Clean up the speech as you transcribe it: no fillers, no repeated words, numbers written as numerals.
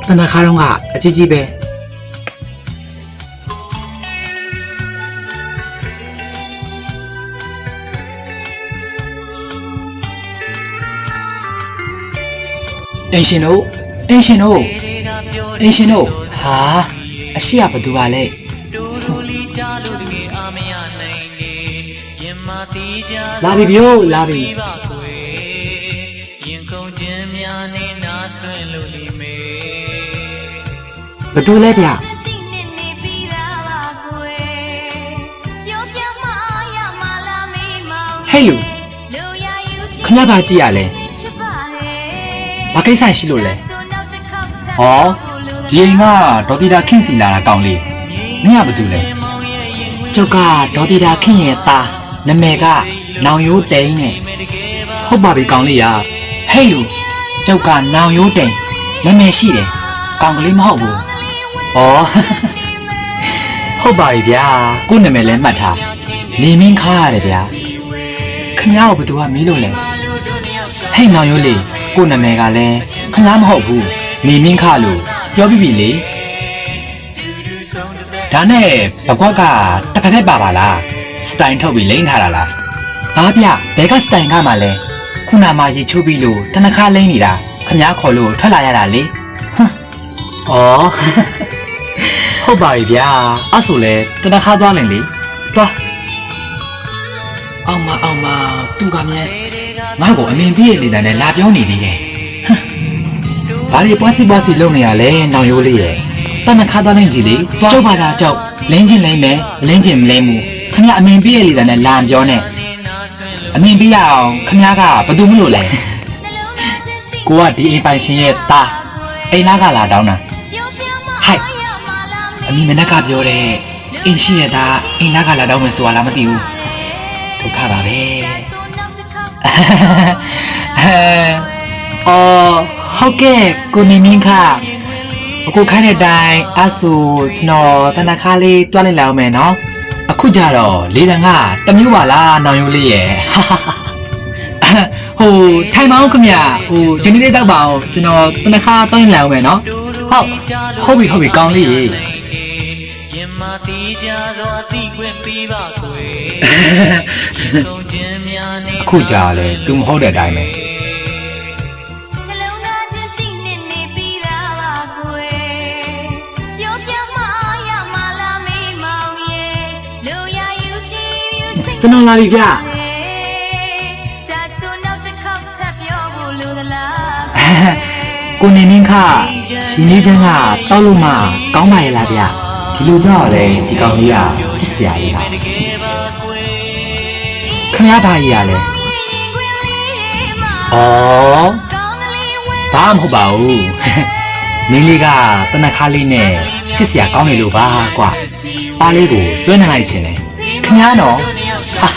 တနခါတော့ကအကြီးကြီးပဲအင်ရှင်တို့ဟာအရှိရဘသူပါလဲလာပြီဗျို့လာပြီဘသူလဲဗျဟဲ့လူခဏပါကြည့်ရလဲဘာကိစ္စရှိလို့လဲဟောဒီအိမ်ကဒေါ်တီတာခင့်စီလာတာကောင်းလေးမင်းကဘာတူလဲကျုပ်ကဒေါ်တီတာခင့်ရဲ့သားနာမည်ကနောင်ရိုးတိန်နဲ့ဟုတ်ပါပြီကောင်းလေးရဟဲ့လူကျုပ်ကနောင်ရိုးတိန်နာမည်ရှိတယ်ကောင်းကလေးမဟုတ်ဘူးဩဟုတ်ပါပြီဗျာကို့နာမည်လည်းမှတ်ထားနေမင်းခါရတယ်ဗျာခမ ्या ကိုဘသူကမီးလို့လဲဟဲ့နောင်ရိုးလေးကို့နာမည်ကလည်းခမ ्या မဟုတ်ဘူးနေမင်းခါလို့ပြောပြပြီလေဒါနဲ့ဘကွက်ကတစ်ဖက်ဖက်ပါလားစတိုင်ထုတ်ပြီးလိမ့်ထားတာလားဘာဗျဘဲကစတိုင်ကမှလဲခုနမှရေချိုးပြီးလို့တနခါလိမ့်နေတာခမ ्या ခေါ်လို့ထွက်လာရတာလေဟမ်ဩဟုတ်ပါပြီဗျာအဲ့ဆိုလဲတနခါသွားနိုင်လေတွားအောင်မသူကမြဲငါ့ကိုအမင်ပြည့်လေတန်းနဲ့လာပြောနေသေးတယ်ဘာတွေပွားစီလုံနေရလဲနောင်ရိုးလေးရဲ့တနခါသွားနိုင်ကြည့်လေကျုပ်ပါသာကျုပ်လင်းချင်းလိမ့်မယ်လင်းချင်းမလိမ့်ဘူးခမရအမင်ပြည့်လေတန်းနဲ့လာပြောနေအမင်ပြရအောင်ခမရကဘာတူမလို့လဲကိုကဒီအိမ်ပိုင်ရှင်ရဲ့သားအိမ်လားကလာတောင်းတာဟိုက်အမင်မနက်ကပြောတယ်အင်းရှိရဲ့သားအိမ်လားကလာတောင်းမယ်ဆိုတာလားမသိဘူးဒုက္ခပါပဲအော်ဟုတ်ကဲ့ကိုနေမင်းခအခုခိုင်းတဲ့အတိုင်းအဆူကျွန်တော်တနခါလေးတွားလိုက်လာအောင်မယ်နော်အခုကြတော့လေတန်ကတမျိုးပါလားနောင်ရိုးလေးရဲ့ဟိုထိုင်မအောင်ခမဟိုဒီနေ့လေးတောက်ပါအောင်ကျွန်တော်တနခါတွားလိုက်လာအောင်မယ်နော်ဟုတ်ပြီကောင်းလေးရေအခုကြလဲသူမဟုတ်တဲ့အတိုင်းပဲကျွန်တော်လာပြီဗျကိုနေမင်းခရှင်လေးချမ်းကတောက်လို့မှကောင်းပါရဲ့လားဗျဒီလိုကြောက်လဲဒီကောင်လေးကစစ်စရာကြီးပါခမရပါကြီးရလဲဩဘာမဟုတ်ပါဘူးမင်းလေးကတနခါလေးနဲ့စစ်စရာကောင်းနေလို့ပါကွာပါလေးကိုစွဲနေလိုက်ခြင်းလေခမရနော်ဟာ